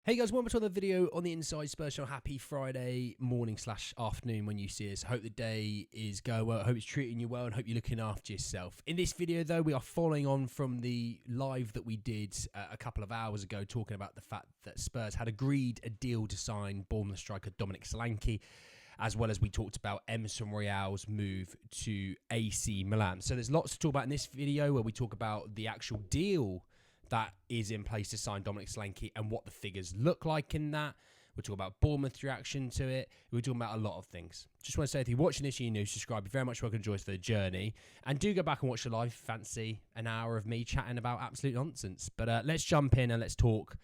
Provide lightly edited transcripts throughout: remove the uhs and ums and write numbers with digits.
Hey guys, welcome to another video on the Inside Spurs channel. Happy Friday morning / afternoon when you see us. Hope the day is going well. I hope it's treating you well and hope you're looking after yourself. In this video though, we are following on from the live that we did a couple of hours ago, talking about the fact that Spurs had agreed a deal to sign Bournemouth striker Dominic Solanke, as well as we talked about Emerson Royale's move to AC Milan. So there's lots to talk about in this video where we talk about the actual deal that is in place to sign Dominic Solanke and what the figures look like in that. We're talking about Bournemouth's reaction to it. We're talking about a lot of things. Just want to say, if you're watching this, you're new, subscribe. You're very much welcome to join us for the journey. And do go back and watch the live. Fancy an hour of me chatting about absolute nonsense. But let's jump in and let's talk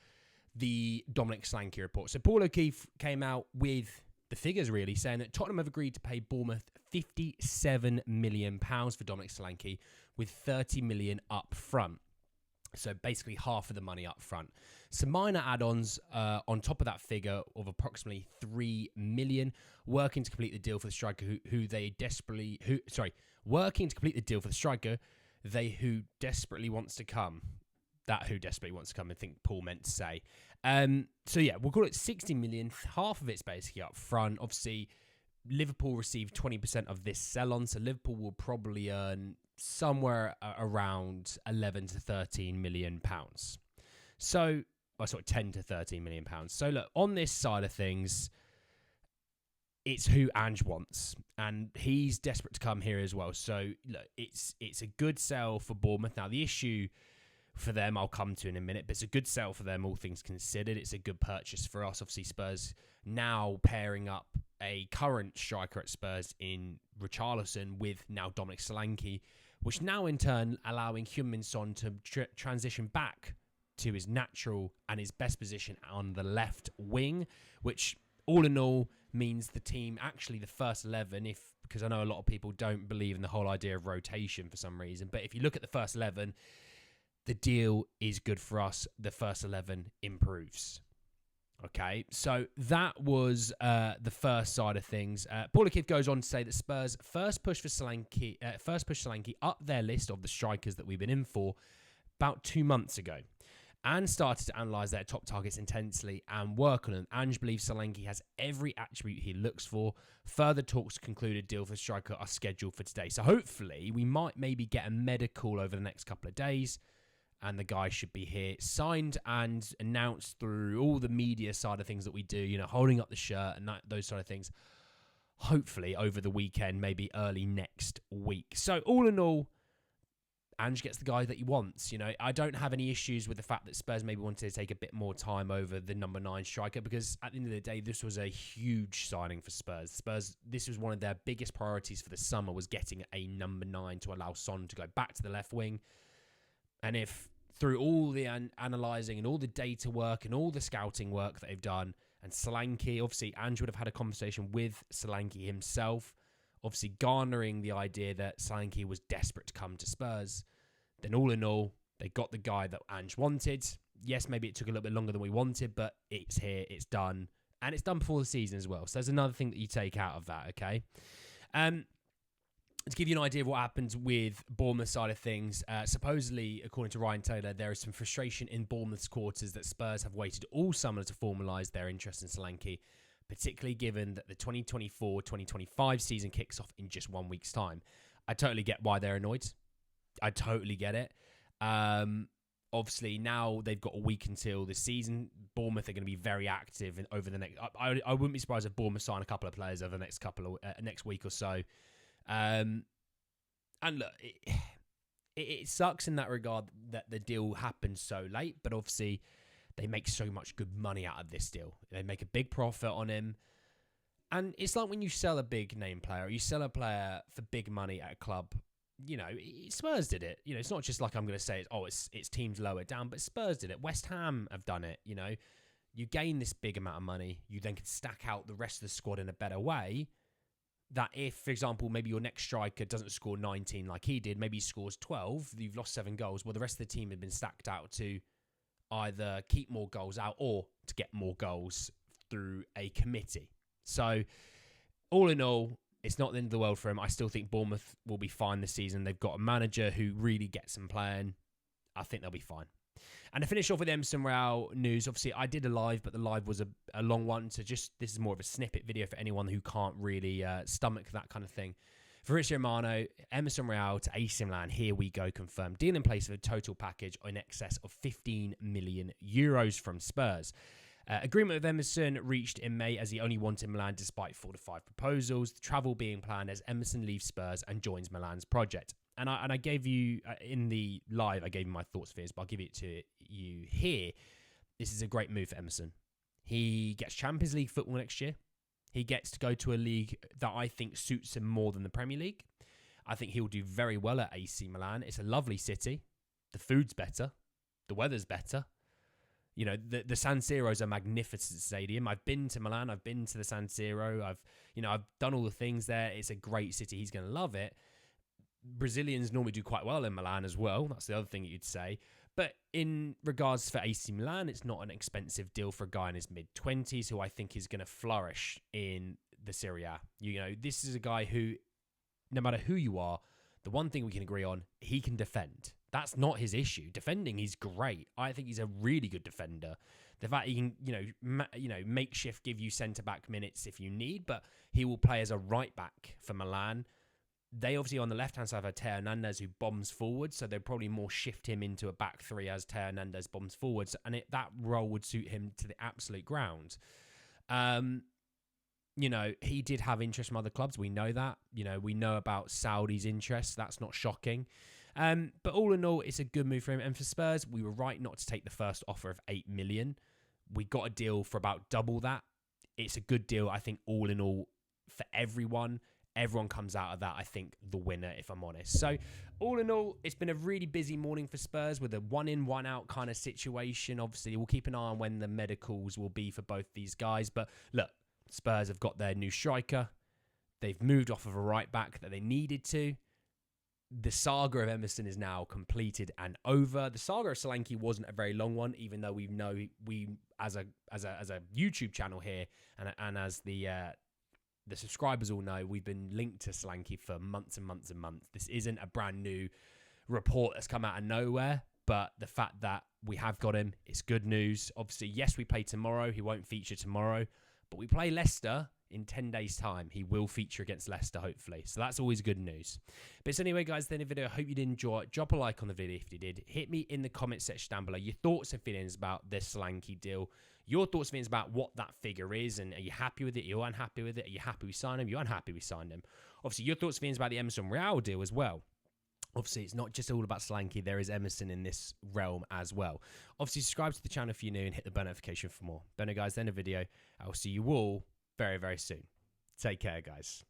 the Dominic Solanke report. So Paul O'Keefe came out with the figures, really, saying that Tottenham have agreed to pay Bournemouth £57 million for Dominic Solanke, with £30 million up front. So basically half of the money up front. Some minor add-ons on top of that figure of approximately $3 million, working to complete the deal for the striker who desperately wants to come. That who desperately wants to come, I think Paul meant to say. So yeah, we'll call it 60 million. Half of it's basically up front. Obviously, Liverpool received 20% of this sell-on, so Liverpool will probably earn somewhere around 11 to 13 million pounds. So, 10 to 13 million pounds. So look, on this side of things, it's who Ange wants, and he's desperate to come here as well. So look, it's a good sell for Bournemouth. Now the issue for them I'll come to in a minute, but it's a good sell for them, all things considered. It's a good purchase for us. Obviously, Spurs now pairing up a current striker at Spurs in Richarlison with now Dominic Solanke, which now in turn allowing Heung-Min to transition back to his natural and his best position on the left wing, which all in all means the team, actually the first 11, because I know a lot of people don't believe in the whole idea of rotation for some reason, but if you look at the first 11, the deal is good for us. The first 11 improves. Okay, so that was the first side of things. Paul O'Keefe goes on to say that Spurs first pushed Solanke up their list of the strikers that we've been in for about 2 months ago, and started to analyse their top targets intensely and work on them. Ange believes Solanke has every attribute he looks for. Further talks to conclude a deal for the striker are scheduled for today. So hopefully we might maybe get a medical over the next couple of days, and the guy should be here, signed and announced through all the media side of things that we do, holding up the shirt and those sort of things, hopefully over the weekend, maybe early next week. So all in all, Ange gets the guy that he wants. I don't have any issues with the fact that Spurs maybe wanted to take a bit more time over the number 9 striker, because at the end of the day, this was a huge signing for Spurs. This was one of their biggest priorities for the summer, was getting a number 9 to allow Son to go back to the left wing. And if through all the analysing and all the data work and all the scouting work that they've done, and Solanke, obviously Ange would have had a conversation with Solanke himself, obviously garnering the idea that Solanke was desperate to come to Spurs, then all in all, they got the guy that Ange wanted. Yes, maybe it took a little bit longer than we wanted, but it's here, it's done, and it's done before the season as well. So there's another thing that you take out of that, okay? To give you an idea of what happens with Bournemouth side of things, supposedly, according to Ryan Taylor, there is some frustration in Bournemouth's quarters that Spurs have waited all summer to formalise their interest in Solanke, particularly given that the 2024-2025 season kicks off in just 1 week's time. I totally get why they're annoyed. I totally get it. Obviously, now they've got a week until the season. Bournemouth are going to be very active over the next... I wouldn't be surprised if Bournemouth sign a couple of players over the next week or so. And look, it sucks in that regard that the deal happened so late, but obviously they make so much good money out of this deal. They make a big profit on him. And it's like when you sell a big name player, or you sell a player for big money at a club, Spurs did it. It's not just like I'm going to say, it's teams lower down, but Spurs did it. West Ham have done it, You gain this big amount of money, you then can stack out the rest of the squad in a better way. That if, for example, maybe your next striker doesn't score 19 like he did, maybe he scores 12, you've lost 7 goals, well, the rest of the team had been stacked out to either keep more goals out or to get more goals through a committee. So, all in all, it's not the end of the world for him. I still think Bournemouth will be fine this season. They've got a manager who really gets them playing. I think they'll be fine. And to finish off with Emerson Royale news, obviously I did a live, but the live was a long one. So this is more of a snippet video for anyone who can't really stomach that kind of thing. Fabrizio Romano, Emerson Royale to AC Milan, here we go, confirmed. Deal in place of a total package in excess of 15 million euros from Spurs. Agreement with Emerson reached in May as he only wanted Milan despite 4 to 5 proposals. The travel being planned as Emerson leaves Spurs and joins Milan's project. And I gave you, in the live, I gave you my thoughts for this, but I'll give it to you here. This is a great move for Emerson. He gets Champions League football next year. He gets to go to a league that I think suits him more than the Premier League. I think he'll do very well at AC Milan. It's a lovely city. The food's better. The weather's better. You know, the San Siro is a magnificent stadium. I've been to Milan. I've been to the San Siro. I've done all the things there. It's a great city. He's going to love it. Brazilians normally do quite well in Milan as well. That's the other thing you'd say. But in regards for AC Milan, it's not an expensive deal for a guy in his mid-20s who I think is going to flourish in the Serie A. You know, this is a guy who, no matter who you are, the one thing we can agree on, he can defend. That's not his issue. Defending, he's great. I think he's a really good defender. The fact he can, makeshift give you centre-back minutes if you need, but he will play as a right-back for Milan. They obviously on the left-hand side have Teo Hernandez who bombs forward, so they'll probably more shift him into a back three as Teo Hernandez bombs forwards, and that role would suit him to the absolute ground. He did have interest from other clubs. We know that. We know about Saudi's interest. That's not shocking. But all in all, it's a good move for him. And for Spurs, we were right not to take the first offer of 8 million. We got a deal for about double that. It's a good deal, I think, all in all, for everyone. Everyone comes out of that, I think, the winner, if I'm honest. So, all in all, it's been a really busy morning for Spurs with a one-in, one-out kind of situation. Obviously, we'll keep an eye on when the medicals will be for both these guys. But look, Spurs have got their new striker. They've moved off of a right-back that they needed to. The saga of Emerson is now completed and over. The saga of Solanke wasn't a very long one, even though we as a YouTube channel here and as the subscribers all know, we've been linked to Solanke for months and months and months. This isn't a brand new report that's come out of nowhere, but the fact that we have got him, it's good news. Obviously, yes, we play tomorrow. He won't feature tomorrow, but we play Leicester in 10 days' time. He will feature against Leicester, hopefully. So that's always good news. But so anyway, guys, the video. I hope you did enjoy it. Drop a like on the video if you did. Hit me in the comment section down below your thoughts and feelings about this Solanke deal. Your thoughts and feelings about what that figure is, and are you happy with it? Are you unhappy with it? Are you happy we signed him? Are you unhappy we signed him? Obviously, your thoughts and feelings about the Emerson Royale deal as well. Obviously, it's not just all about Solanke. There is Emerson in this realm as well. Obviously, subscribe to the channel if you're new and hit the bell notification for more. But no, guys, end of the video. I'll see you all very, very soon. Take care, guys.